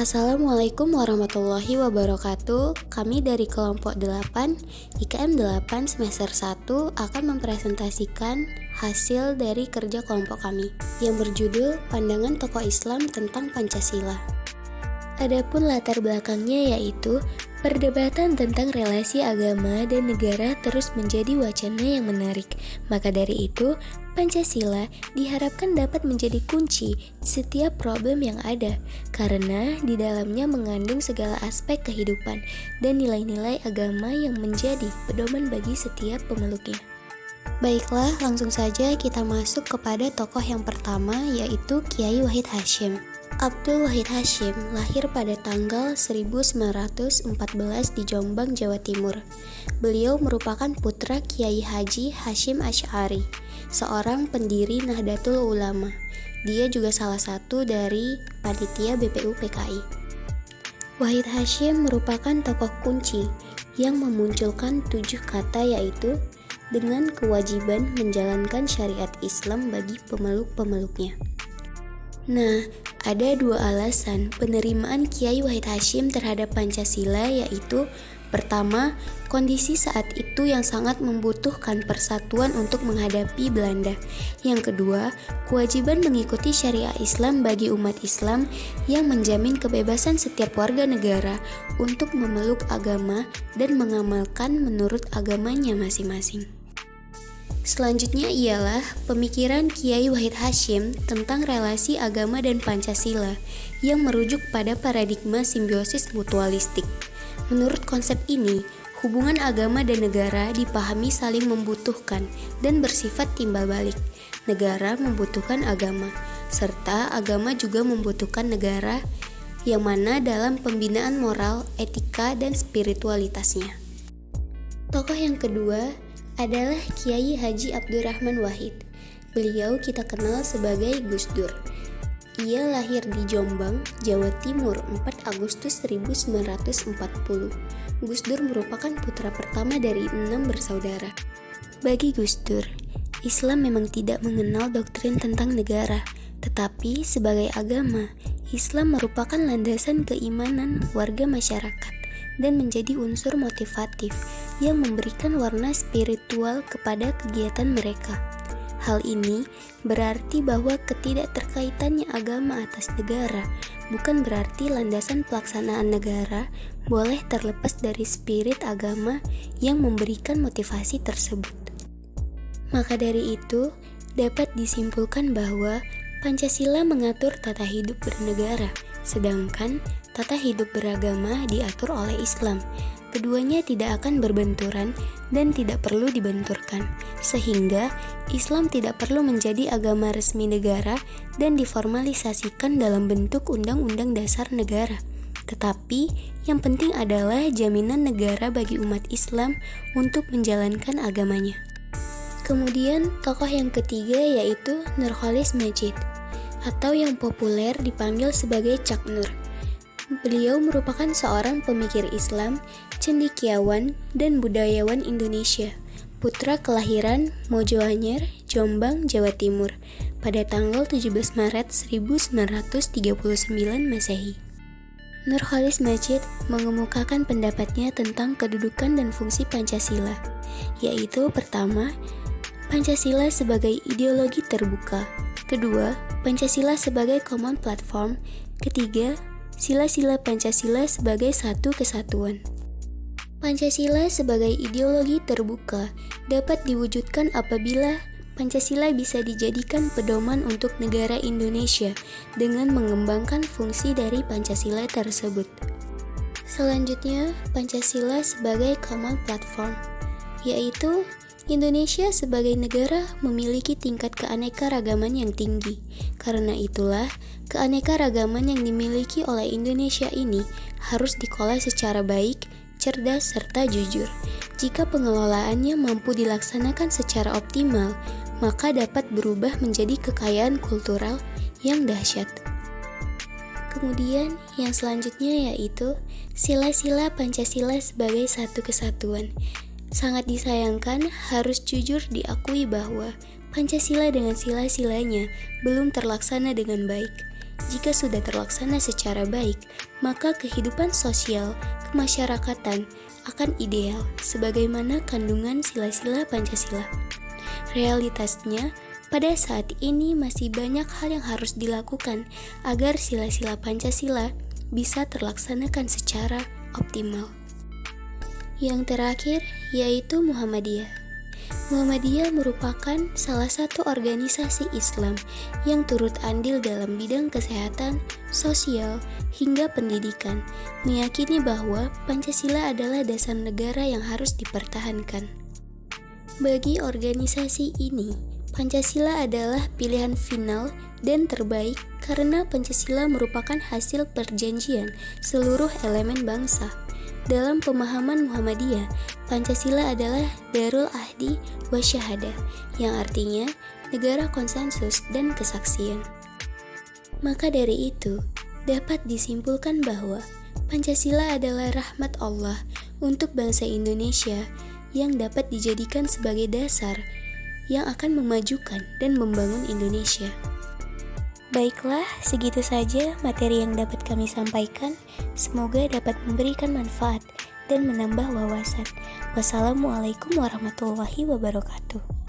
Assalamualaikum warahmatullahi wabarakatuh. Kami dari kelompok 8 IKM 8 semester 1 akan mempresentasikan hasil dari kerja kelompok kami yang berjudul Pandangan Tokoh Islam tentang Pancasila. Adapun latar belakangnya yaitu perdebatan tentang relasi agama dan negara terus menjadi wacana yang menarik. Maka dari itu, Pancasila diharapkan dapat menjadi kunci setiap problem yang ada, karena di dalamnya mengandung segala aspek kehidupan dan nilai-nilai agama yang menjadi pedoman bagi setiap pemeluknya. Baiklah, langsung saja kita masuk kepada tokoh yang pertama, yaitu Kiai Wahid Hasyim. Abdul Wahid Hasyim lahir pada tanggal 1914 di Jombang, Jawa Timur. Beliau merupakan putra Kiai Haji Hasyim Asy'ari, seorang pendiri Nahdlatul Ulama. Dia juga salah satu dari panitia BPU PKI. Wahid Hasyim merupakan tokoh kunci yang memunculkan 7 kata, yaitu dengan kewajiban menjalankan syariat Islam bagi pemeluk-pemeluknya. Nah, ada 2 alasan penerimaan Kiai Wahid Hasyim terhadap Pancasila, yaitu pertama, kondisi saat itu yang sangat membutuhkan persatuan untuk menghadapi Belanda. Yang kedua, kewajiban mengikuti syariat Islam bagi umat Islam yang menjamin kebebasan setiap warga negara untuk memeluk agama dan mengamalkan menurut agamanya masing-masing. Selanjutnya ialah pemikiran Kiai Wahid Hasyim tentang relasi agama dan Pancasila yang merujuk pada paradigma simbiosis mutualistik. Menurut konsep ini, hubungan agama dan negara dipahami saling membutuhkan dan bersifat timbal balik. Negara membutuhkan agama, serta agama juga membutuhkan negara, yang mana dalam pembinaan moral, etika, dan spiritualitasnya. Tokoh yang kedua adalah Kiai Haji Abdurrahman Wahid. Beliau kita kenal sebagai Gus Dur. Ia lahir di Jombang, Jawa Timur 4 Agustus 1940. Gus Dur merupakan putra pertama dari 6 bersaudara. Bagi Gus Dur, Islam memang tidak mengenal doktrin tentang negara, tetapi sebagai agama, Islam merupakan landasan keimanan warga masyarakat dan menjadi unsur motivatif yang memberikan warna spiritual kepada kegiatan mereka. Hal ini berarti bahwa ketidakterkaitannya agama atas negara bukan berarti landasan pelaksanaan negara boleh terlepas dari spirit agama yang memberikan motivasi tersebut. Maka dari itu, dapat disimpulkan bahwa Pancasila mengatur tata hidup bernegara, sedangkan tata hidup beragama diatur oleh Islam. Keduanya tidak akan berbenturan dan tidak perlu dibenturkan, sehingga Islam tidak perlu menjadi agama resmi negara dan diformalisasikan dalam bentuk Undang-Undang Dasar Negara. Tetapi yang penting adalah jaminan negara bagi umat Islam untuk menjalankan agamanya. Kemudian tokoh yang ketiga yaitu Nurcholish Madjid, atau yang populer dipanggil sebagai Cak Nur. Beliau merupakan seorang pemikir Islam, cendekiawan, dan budayawan Indonesia, putra kelahiran Mojoanyar, Jombang, Jawa Timur, pada tanggal 17 Maret 1939 Masehi. Nurcholish Madjid mengemukakan pendapatnya tentang kedudukan dan fungsi Pancasila, yaitu pertama, Pancasila sebagai ideologi terbuka, kedua, Pancasila sebagai common platform, ketiga, sila-sila Pancasila sebagai satu kesatuan. Pancasila sebagai ideologi terbuka dapat diwujudkan apabila Pancasila bisa dijadikan pedoman untuk negara Indonesia dengan mengembangkan fungsi dari Pancasila tersebut. Selanjutnya, Pancasila sebagai common platform, yaitu Indonesia sebagai negara memiliki tingkat keanekaragaman yang tinggi. Karena itulah, keanekaragaman yang dimiliki oleh Indonesia ini harus dikelola secara baik, cerdas, serta jujur. Jika pengelolaannya mampu dilaksanakan secara optimal, maka dapat berubah menjadi kekayaan kultural yang dahsyat. Kemudian, yang selanjutnya yaitu sila-sila Pancasila sebagai satu kesatuan. Sangat disayangkan harus jujur diakui bahwa Pancasila dengan sila-silanya belum terlaksana dengan baik. Jika sudah terlaksana secara baik, maka kehidupan sosial kemasyarakatan akan ideal sebagaimana kandungan sila-sila Pancasila. Realitasnya, pada saat ini masih banyak hal yang harus dilakukan agar sila-sila Pancasila bisa terlaksanakan secara optimal. Yang terakhir yaitu Muhammadiyah. Muhammadiyah merupakan salah satu organisasi Islam yang turut andil dalam bidang kesehatan, sosial, hingga pendidikan, meyakini bahwa Pancasila adalah dasar negara yang harus dipertahankan. Bagi organisasi ini, Pancasila adalah pilihan final dan terbaik karena Pancasila merupakan hasil perjanjian seluruh elemen bangsa. Dalam pemahaman Muhammadiyah, Pancasila adalah Darul Ahdi wa Syahadah, yang artinya negara konsensus dan kesaksian. Maka dari itu, dapat disimpulkan bahwa Pancasila adalah rahmat Allah untuk bangsa Indonesia yang dapat dijadikan sebagai dasar yang akan memajukan dan membangun Indonesia. Baiklah, segitu saja materi yang dapat kami sampaikan. Semoga dapat memberikan manfaat dan menambah wawasan. Wassalamualaikum warahmatullahi wabarakatuh.